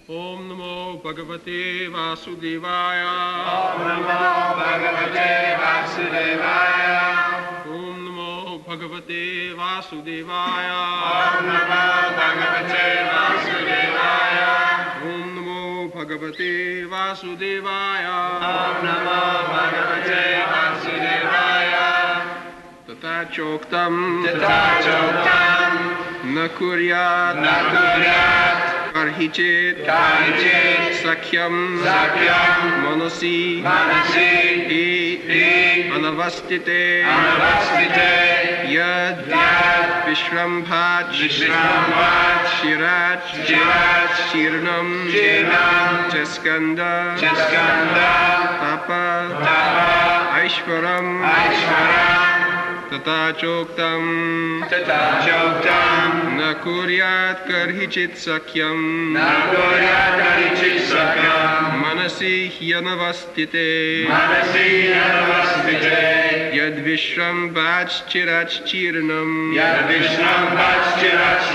Om Namo Bhagavate Vasudevaya. Om Namo Bhagavate Vasudevaya. Om Namo Bhagavate Vasudevaya. Om Namo Bhagavate Vasudevaya. Om Namo Bhagavate Vasudevaya. Om Namo Bhagavate Vasudevaya. Tata Choktam Tata Choktam Nakuryat Nakuryat Karhichit Sakyam Manasi Manasi Anavastite Anavastite Yad Vishrambhat Shirat Shirnam Chaskanda Tapa Aishwaram Tata Choktam Nakuryat Karhichit Sakyam Manasi Hyanavastite Yad Vishrambhat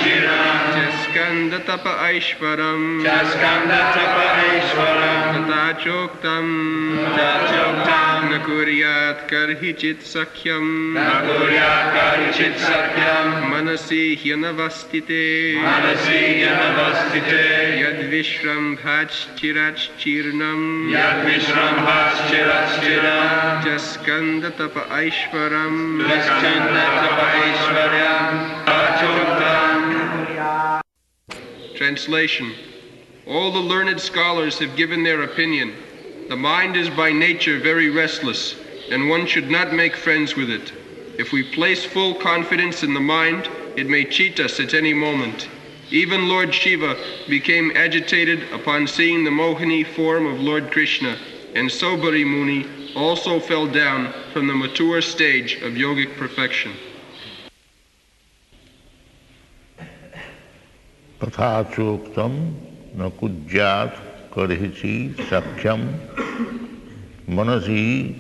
Chirnam Chaskanda Tapa Aishwaram Tata Choktam Nakuryat Karhichit Sakyam Manasi Hyanavastite Yad Vishrambhat Chirnam Chaskanda Tapa Aishwaram Translation. All the learned scholars have given their opinion. The mind is by nature very restless, and one should not make friends with it. If we place full confidence in the mind, it may cheat us at any moment. Even Lord Shiva became agitated upon seeing the Mohini form of Lord Krishna, and Sobari Muni also fell down from the mature stage of yogic perfection. Tatha choktam nakujyat karhichi sakyam manasi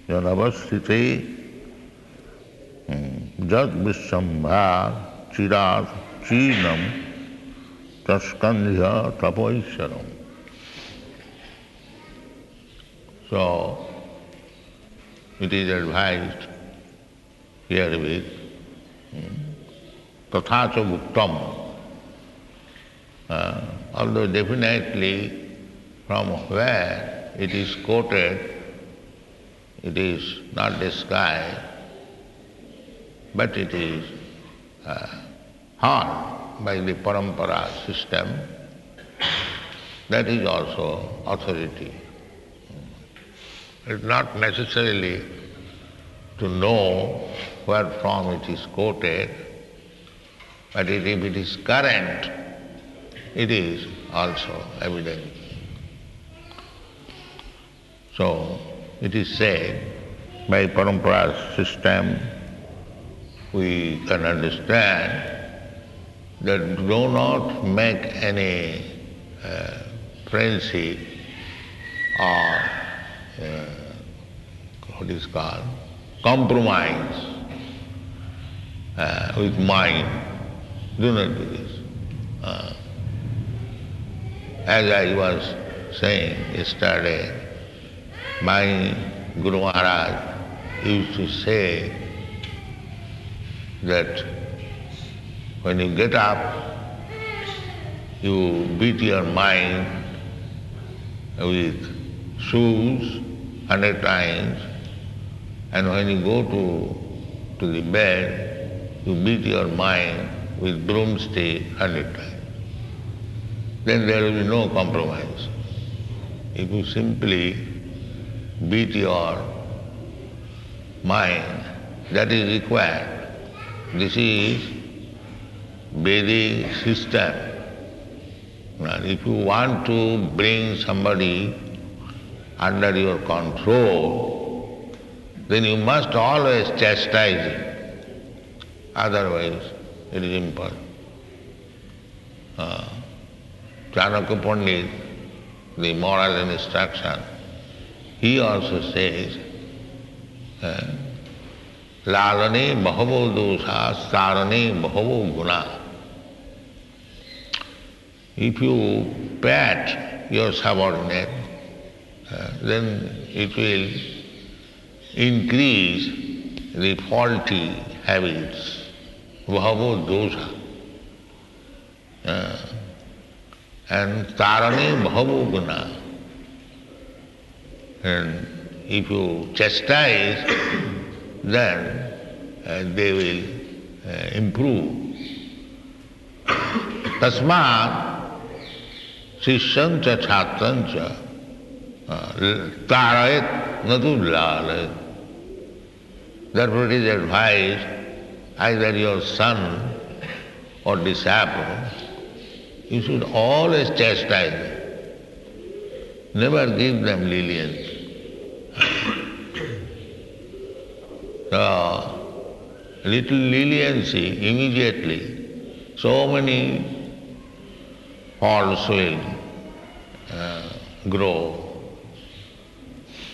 yanavastite jad vishambha chirat chinam taskandhya tapoisharam. So, it is advised herewith tatha bhuktam. Although definitely from where it is quoted, it is not described, but it is heard by the parampara system. That is also authority. It's not necessarily to know where from it is quoted, but if it is current, it is also evident. So, it is said, by parampara system, we can understand that do not make any friendship or what is called compromise with mind. Do not do this. As I was saying yesterday, my Guru Maharaj used to say that when you get up, you beat your mind with shoes 100 times, and when you go to the bed, you beat your mind with broomstick 100 times. Then there will be no compromise. If you simply beat your mind, that is required. This is Vedic system. Now, if you want to bring somebody under your control, then you must always chastise him. Otherwise, it is impossible. Chanakya Pandit, the moral instruction, he also says, Lalane bahavo dosha, sarane bahavo guna. If you pat your subordinate, then it will increase the faulty habits, bhavo dosha. And tarane bhavo guna. And if you chastise, then they will improve. Tasmat sishyancha chhatrancha tarayat natu lalayat. Therefore it is advised either your son or disciple, you should always chastise them. Never give them lenience. So, little leniency immediately, so many faults will grow.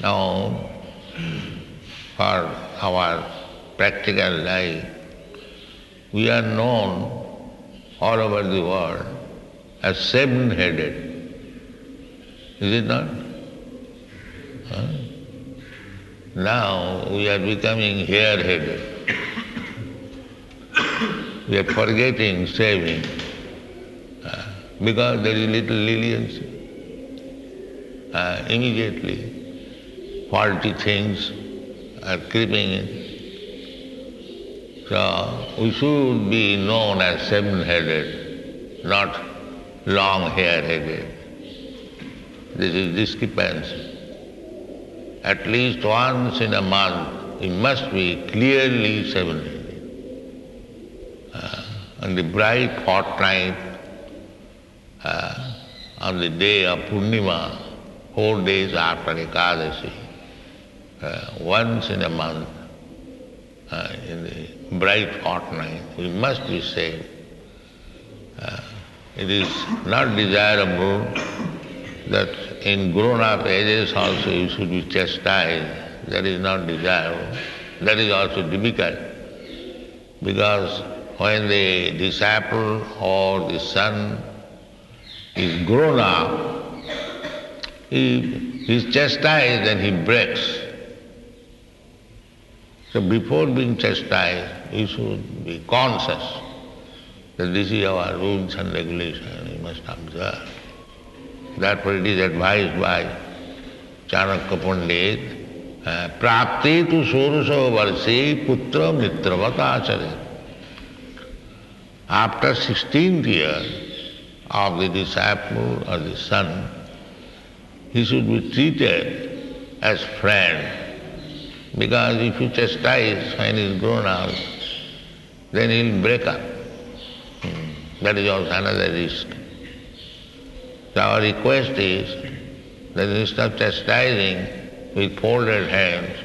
Now, for our practical life, we are known all over the world as seven-headed. Is it not? Huh? Now we are becoming hare-headed. We are forgetting saving because there is little leniency. Immediately faulty things are creeping in. So we should be known as seven-headed, not long hair-headed. This is discrepancy. At least once in a month, we must be clearly seven-headed. On the bright fortnight, on the day of Purnima, 4 days after Ekadashi, once in a month, in the bright fortnight, we must be saved. It is not desirable that in grown-up ages also you should be chastised. That is not desirable. That is also difficult. Because when the disciple or the son is grown up, he is chastised and he breaks. So before being chastised, we should be conscious that this is our rules and regulations, we must observe. Therefore it is advised by Chanakya Pandit, prapte tu sorusha varse putra mitravat acharya. After 16th year of the disciple or the son, he should be treated as friend. Because if you chastise when he is grown up, then he will break up. That is also another risk. So our request is that instead of chastising with folded hands,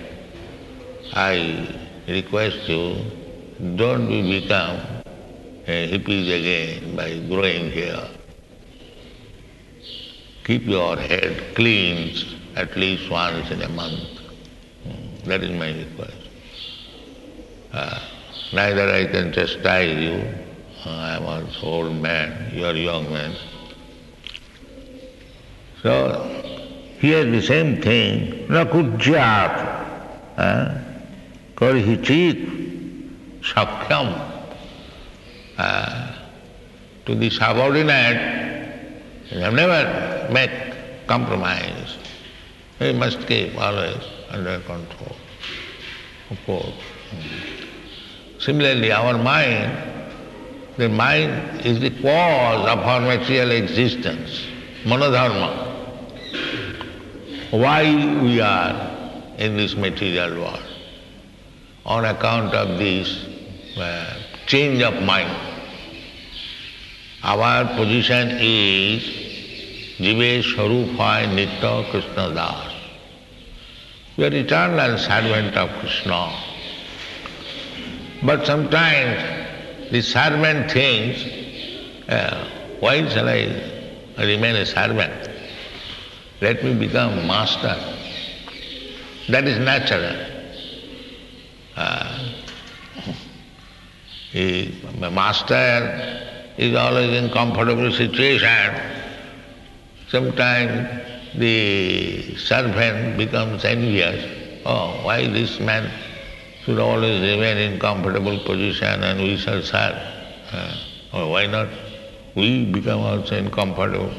I request you, don't become hippies again by growing hair. Keep your head clean at least once in a month. That is my request. Neither I can chastise you, I am also old man, you are young man. So, here the same thing, na kujjat, karihichit, sakhyam. To the subordinate, you have never make compromise. We must keep always under control, of course. Similarly, our mind, the mind is the cause of our material existence, manodharma. Why we are in this material world? On account of this change of mind. Our position is Jive Swarupai Nitya Krishna Das. We are eternal servant of Krishna. But sometimes the servant thinks, why shall I remain a servant? Let me become master. That is natural. The master is always in comfortable situation Sometimes the servant becomes envious. Oh, why this man should always remain in comfortable position and we shall serve? Or why not we become also in comfortable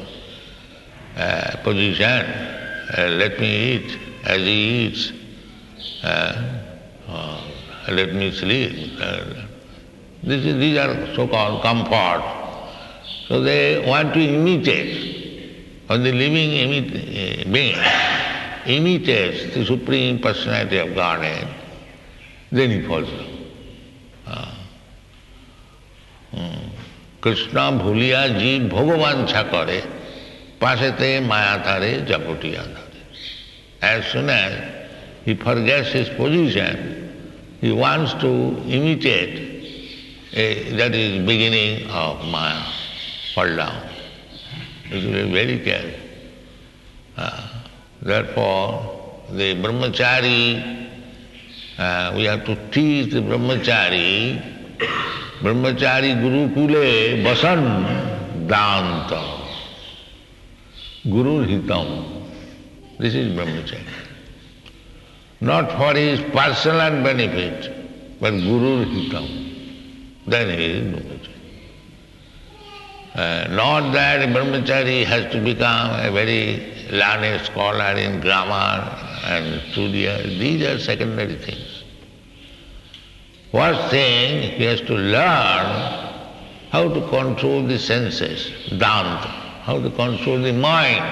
position? Let me eat as he eats. Let me sleep. These are so-called comfort. So they want to imitate. When the living being imitates the Supreme Personality of Godhead, then he falls down. Krishna bhuliya jeev bhogavansha kare, pasete mayatare japutiyadhare. As soon as he forgets his position, he wants to imitate, that is beginning of Maya, fall down. You should be very careful. Therefore, the brahmachari, we have to teach the brahmachari gurukule basan danta, guru hitam. This is brahmachari. Not for his personal benefit, but guru hitam. Then he is brahmachari. Not that brahmachari has to become a very learned scholar in grammar and studia. These are secondary things. First thing, he has to learn how to control the senses, danta, how to control the mind,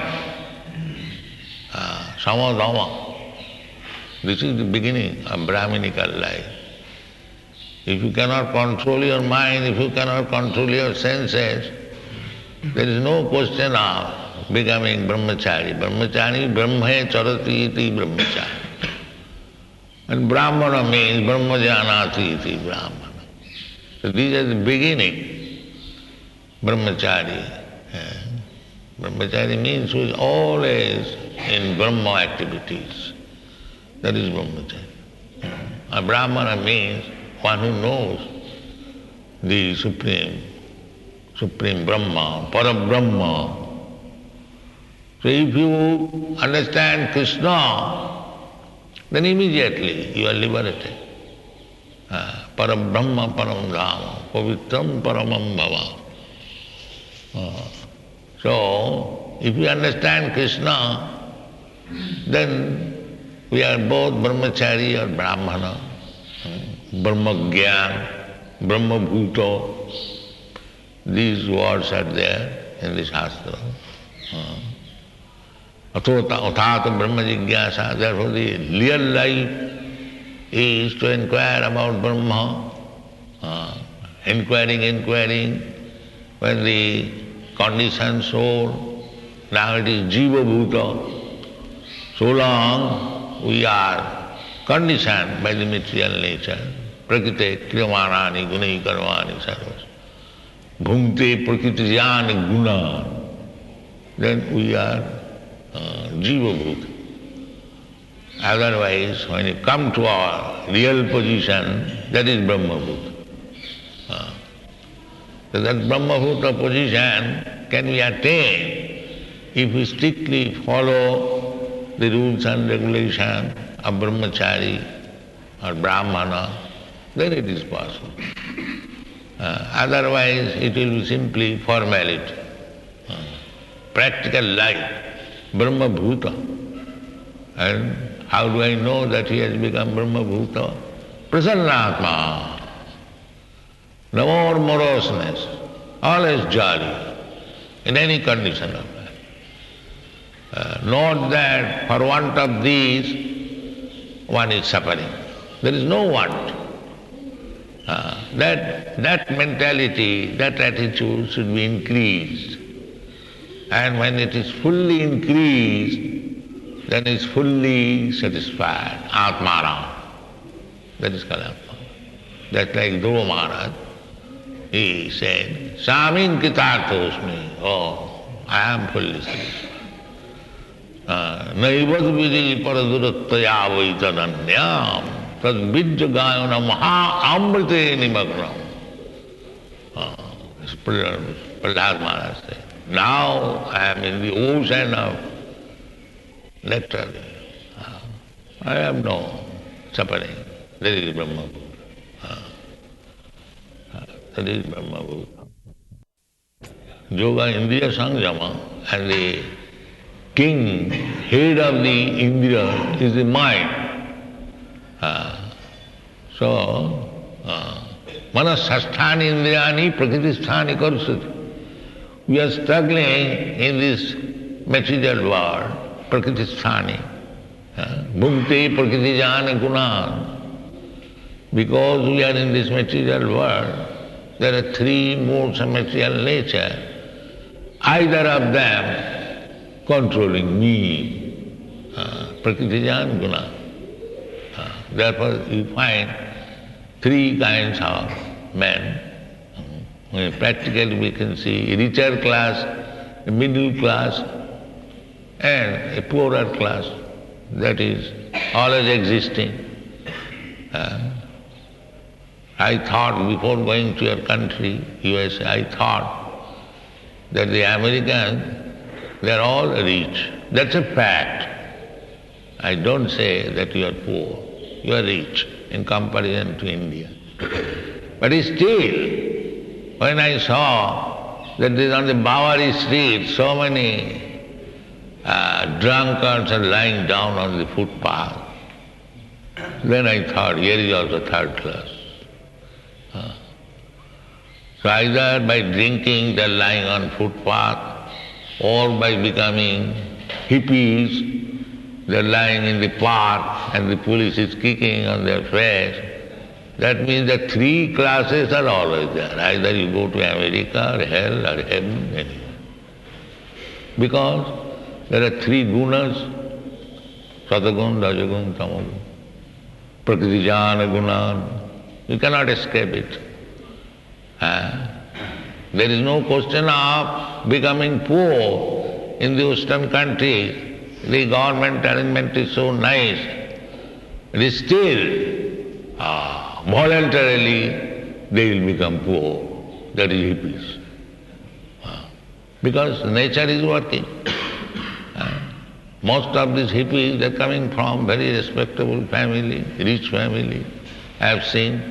samadhama. This is the beginning of Brahminical life. If you cannot control your mind, if you cannot control your senses, there is no question of becoming brahmachari. Brahmachari, brahme charati iti brahmachari. And brahmana means brahmajanati iti brahmana. So these are the beginning. Brahmachari. Brahmachari means who is always in Brahma activities. That is brahmachari. A brahmana means one who knows the Supreme Brahma, Parabrahma. So if you understand Krishna, then immediately you are liberated. Parabrahma param dhama, pavitram paramam bhava. So, if you understand Krishna, then we are both brahmachari or brahmana, brahmagyan, brahmabhuta. These words are there in the Shastra. Athata brahma jigyasa. Therefore the real life is to inquire about Brahma, inquiring, when the conditioned soul, now it is jiva bhuta. So long we are conditioned by the material nature, prakriti kriyamanani gunai karmani sarvas. Bhumte prakritiyan guna, then we are jiva bhuta. Otherwise, when you come to our real position, that is Brahma bhuta. So that Brahma bhuta position can be attained if we strictly follow the rules and regulations of brahmachari or brahmana, then it is possible. Otherwise, it will be simply formality. Practical life, Brahma bhuta. And how do I know that he has become Brahma bhuta? Prasannatma. No more moroseness, always jolly, in any condition of life. Not that for want of these, one is suffering. There is no want. That mentality, that attitude should be increased. And when it is fully increased, then it is fully satisfied. Atmana. That is called Atmana. That's like Dhruva Maharaj. He said, Samin kitarthosmi. Oh, I am fully satisfied. Naivad vidi paradurattaya vaitadanyam. Tad vidya gayana maha amrite nimagram. Prahlad Maharaj said. Now I am in the ocean of nectar. I have no suffering. That is Brahma Bhuta. That is Brahma Bhuta. Yoga Indriya Sanjama, and the king, head of the Indriya is the mind. Manasasthani Indriyani Prakritisthani Karusati. We are struggling in this material world, Prakritisthani. Bhukti Prakritijana Gunan. Because we are in this material world, there are three modes of material nature. Either of them controlling me, Prakritijan Guna. Therefore you find three kinds of men. Practically we can see a richer class, a middle class, and a poorer class. That is always existing. I thought before going to your country, USA, I thought that the Americans, they are all rich. That's a fact. I don't say that you are poor. You are rich in comparison to India. But still, when I saw that there on the Bowery street so many drunkards are lying down on the footpath, then I thought, here is also third class. So either by drinking they're lying on footpath, or by becoming hippies, they're lying in the park and the police is kicking on their face. That means that three classes are always there. Either you go to America or hell or heaven, anywhere. Because there are three gunas, satagun, rajagun, tamagun, prakritijana gunan. You cannot escape it. There is no question of becoming poor in the Western countries. The government arrangement is so nice. It is still voluntarily they will become poor. That is hippies. Because nature is working. Most of these hippies, they are coming from very respectable family, rich family. I have seen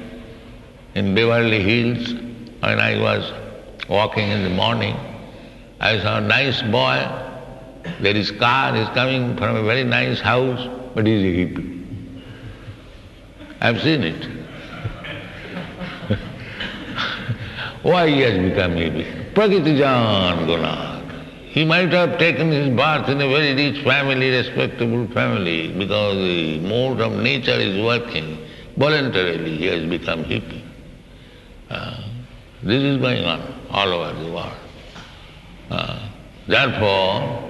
in Beverly Hills, when I was walking in the morning, I saw a nice boy. There is car, he is coming from a very nice house, but he is a hippie. I have seen it. Why he has become hippie? Prakritijan Gunad. He might have taken his birth in a very rich family, respectable family, because the mode of nature is working. Voluntarily he has become hippie. This is going on all over the world. Therefore,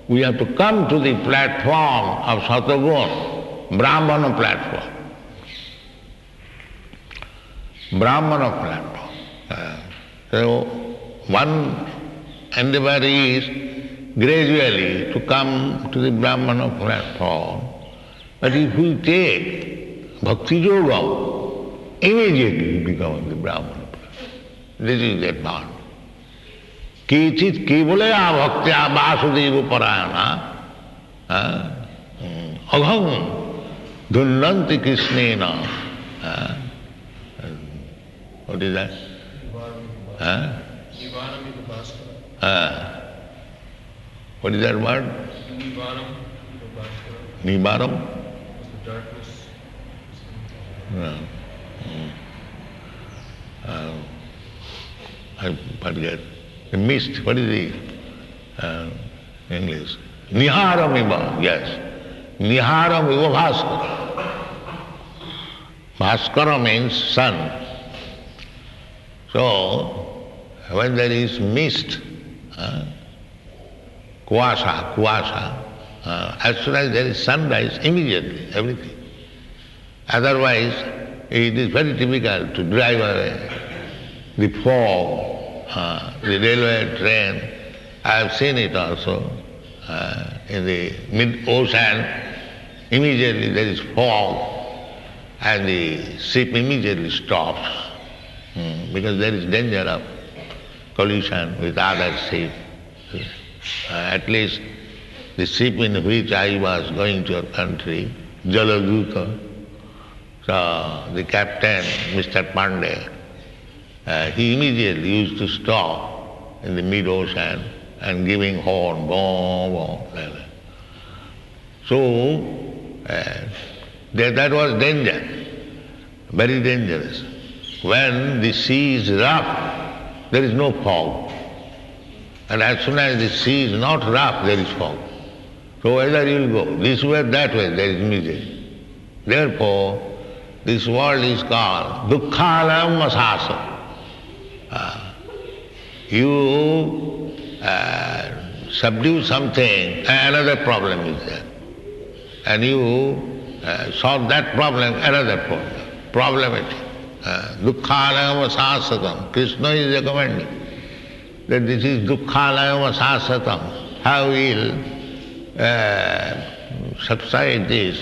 we have to come to the platform of Satagun, Brahmana platform. Brahmana platform. So one endeavor is gradually to come to the Brahmana platform. But if we take Bhakti Yoga, immediately we become the Brahmana. This is the advantage. Kichit kivalaya bhaktya vasudeva parayana agham dhunnanti krishnena. What is that? What is that word? Nivaram. Darkness. I forget. The mist, what is the English? Niharam iva, yes. Niharam iva bhaskara. Bhaskara means sun. So, when there is mist, kuasa, as soon as there is sunrise, immediately, everything. Otherwise, it is very difficult to drive away the fog, the railway train. I have seen it also in the mid-ocean. Immediately there is fog and the ship immediately stops because there is danger of collision with other ships. At least the ship in which I was going to your country, Jaladuta, so the captain, Mr. Pandey, he immediately used to stop in the mid-ocean and giving horn, boom, boom, like that. So that was danger, very dangerous. When the sea is rough, there is no fog. And as soon as the sea is not rough, there is fog. So whether you will go this way or that way, there is misery. Therefore, this world is called dukkhalam asasa. You subdue something, another problem is there. And you solve that problem, another problem. Problematic. Dukkhalam asasatam. Krishna is recommending that this is dukkhalam asasatam. How will subside this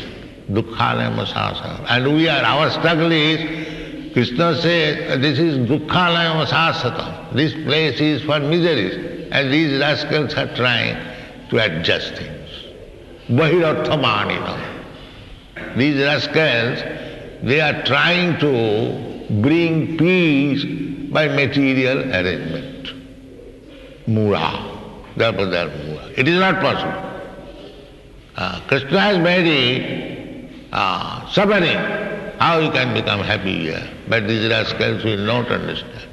dukkhalam asasatam? And our struggle is, Krishna says, this is dukkhalam asasatam. This place is for miseries. And these rascals are trying to adjust things. Bahirarthamanina. These rascals, they are trying to bring peace by material arrangement. Mura. Therefore they are mura. It is not possible. Krishna has made it suffering. How you can become happy here? But these rascals will not understand.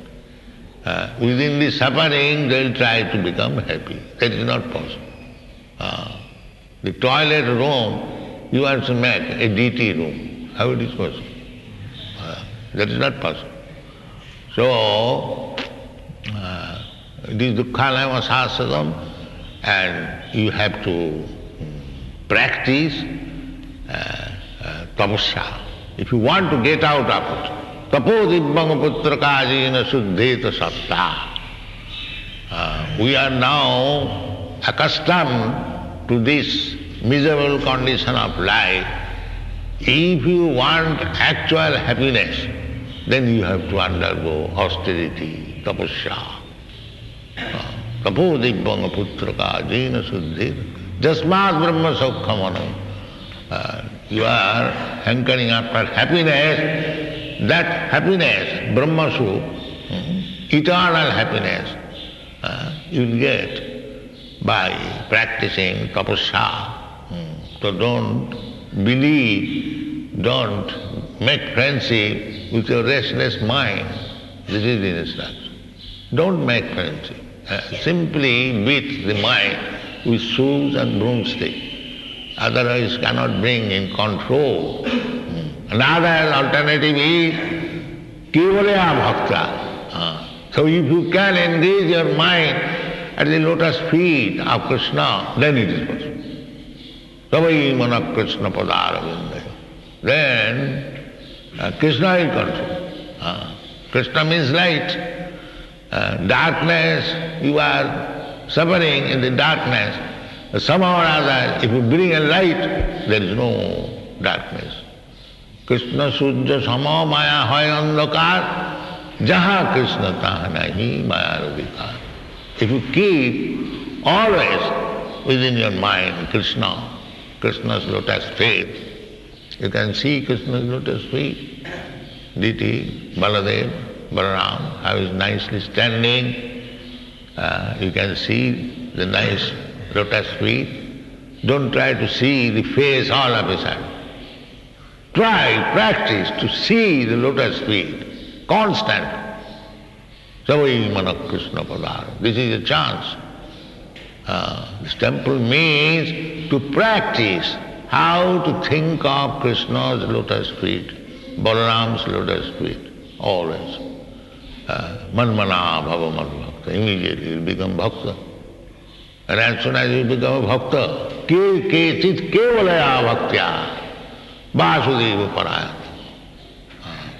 Within the suffering, they will try to become happy. That is not possible. The toilet room, you want to make a DT room. How it is possible? That is not possible. So, it is dukkhalam asasatam, and you have to practice tapasha. If you want to get out of it, tapo dibbang putra kajina suddheta satta. We are now accustomed to this miserable condition of life. If you want actual happiness, then you have to undergo austerity, tapasya. Tapo dibbang putra kajina suddheta. Jasmat brahma saukhamanam. You are hankering after happiness. That happiness, brahmasu, eternal happiness, you will get by practicing tapasya. So don't believe, don't make friendship with your restless mind. This is the instruction. Don't make friendship. Simply beat the mind with shoes and broomstick. Otherwise cannot bring in control. Another alternative is kevalaya bhakta. So if you can engage your mind at the lotus feet of Krishna, then it is possible. Savai mana Krishna padaravindayo. Then Krishna will control. Krishna means light. Darkness, you are suffering in the darkness. Somehow or other, if you bring a light, there is no darkness. Krishna sujja sama maya hoy andhakar, jaha Krishna taha nahi maya radhikar. If you keep always within your mind Krishna, Krishna's lotus feet, you can see Krishna's lotus feet. Diti, Baladev, Balaram, how he is nicely standing. You can see the nice lotus feet. Don't try to see the face all of a sudden. Try, practice to see the lotus feet, constant. Savai mana Krishna padara. This is a chance. This temple means to practice how to think of Krishna's lotus feet, Balaram's lotus feet, always. Manmana bhava madbhakta. Immediately you become bhakta. And as soon as you become a bhakta, kechit kevalaya bhaktya, vasudeva paraya,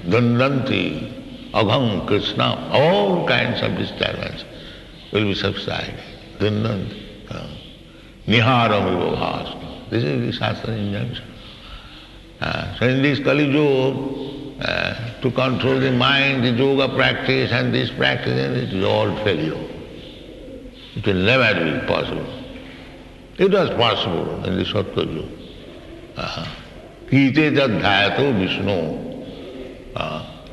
dandanti, agham Krishna, all kinds of disturbance will be subsided. Dandanti, niharam vibhavasana. This is the Shastra injunction. So in this Kali Yuga, to control the mind, the yoga practice and this practice, it is all failure. It will never be possible. It was possible in the Satyajug. Kite jadhayato Vishnu.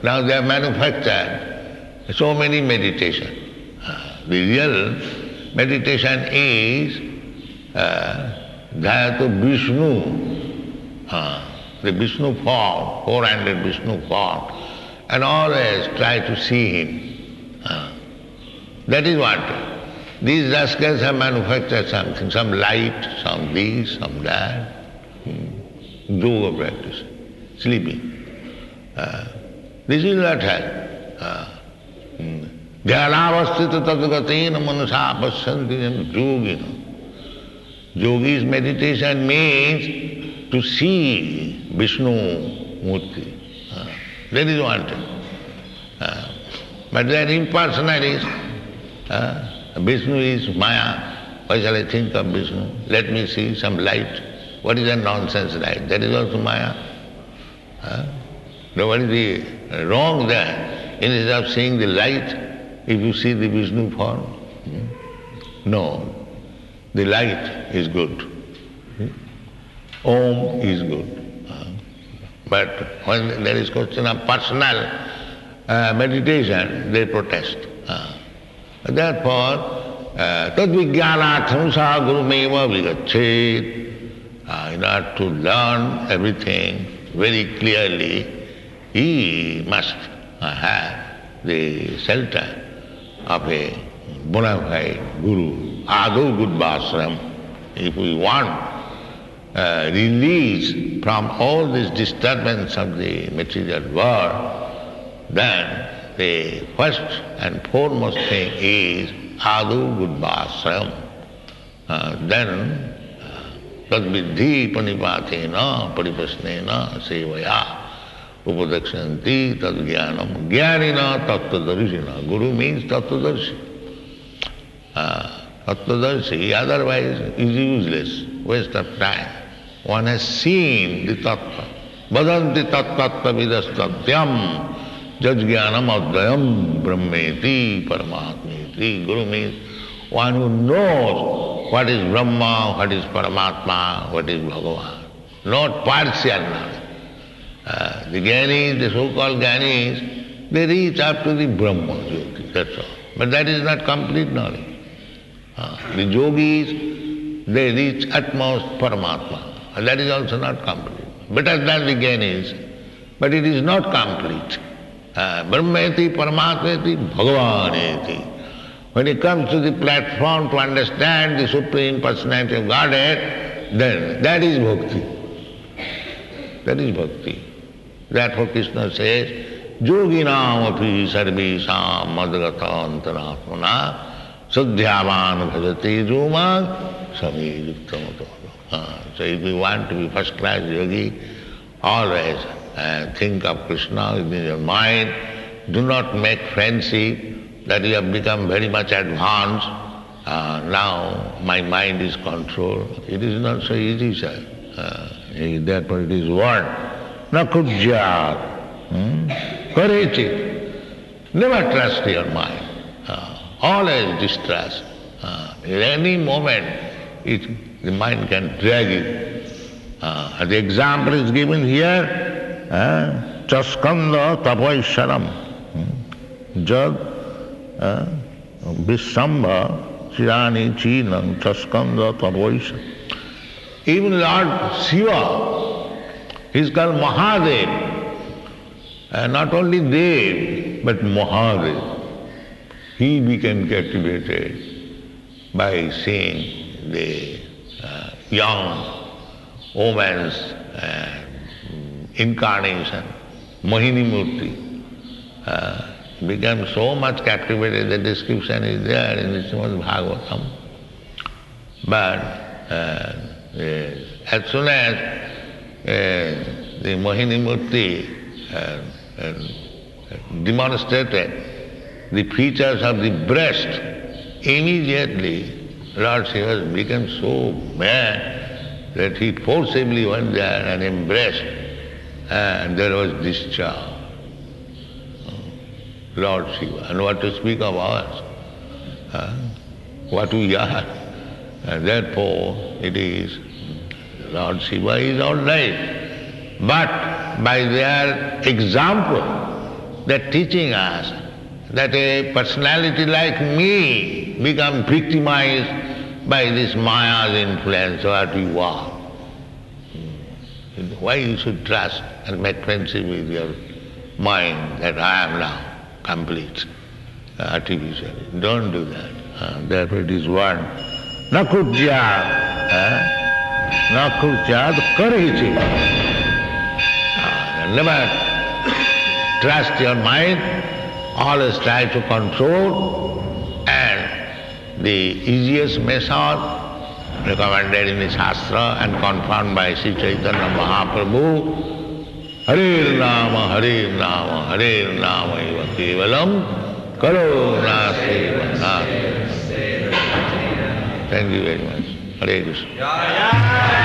Now they have manufactured so many meditation. The real meditation is Dhayato Vishnu, the Vishnu form, 400 Vishnu form, and always try to see him. That is what. These rascals have manufactured something, some light, some this, some that. Yoga practice, sleeping. This will not help. Dhyanavastita tadgatena manasa pasyanti yogina. Yogi's meditation means to see Vishnu Murti. That is wanted. But they are impersonalists. Vishnu is Maya. Why shall I think of Vishnu? Let me see some light. What is that nonsense light? That is also Maya. What is the wrong there? Instead of seeing the light, if you see the Vishnu form, no, the light is good. Om is good. But when there is question of personal meditation, they protest. Therefore, tadvijnanatham sa gurumeva vigachet. In order to learn everything very clearly, he must have the shelter of a bona fide guru, adu gudvasram. If we want release from all this disturbance of the material world, then the first and foremost thing is adu gudvasram. Then tadviddhi panipatena paripasnena sevaya upadakshanti tadgyanam jnanina tattvadarshina. Guru means tattvadarshi. Tattvadarshi otherwise is useless, waste of time. One has seen the tattva. Vadanti tattva vidastatyam jajjnanam advayam brahmeti paramatmeti. Guru means one who knows what is Brahma, what is Paramatma, what is Bhagavan. Not partial knowledge. The Jnanis, the so-called Jnanis, they reach up to the Brahma Jyoti, that's all. But that is not complete knowledge. The Yogis, they reach utmost Paramatma. And that is also not complete. Better than the Jnanis, but it is not complete. Brahmeti, Paramatmeti, Bhagavaneti. When he comes to the platform to understand the Supreme Personality of Godhead, then that is bhakti. That is bhakti. Therefore Krishna says, Yoginam api sarvesam madgata antaratmana sadhyavan bhajate jumag sami yuktamato. So if you want to be first class yogi, always think of Krishna within your mind. Do not make friendship that you have become very much advanced. Now my mind is controlled. It is not so easy, sir. Therefore it is what? Nakujyat. Courage it. Never trust your mind. Always distrust. At any moment the mind can drag you. The example is given here. Chaskanda tapaisharam. Jad Vishambha Shirani Chinam Chaskanda Tapaisha. Even Lord Shiva, he is called Mahadev. Not only Dev, but Mahadev. He became captivated by seeing the young woman's incarnation, Mohini Murti. Became so much captivated, the description is there in the Srimad Bhagavatam. But as soon as the Mohini Murti demonstrated the features of the breast, immediately Lord Shiva became so mad that he forcibly went there and embraced, and there was discharge. Lord Shiva. And what to speak of ours? what we are. And therefore it is, Lord Shiva is all right. But by their example, they're teaching us that a personality like me become victimized by this Maya's influence, what you are. Why you should trust and make friendship with your mind that I am now complete, artificially. Don't do that. Therefore it is one. Na kurjat, karichi. Never trust your mind, always try to control, and the easiest method recommended in the Shastra and confirmed by Sri Chaitanya Mahaprabhu, Hare Nama, Hare Nama, Hare Nama eva kevalam, karuna seva. Thank you very much. Hare Krishna.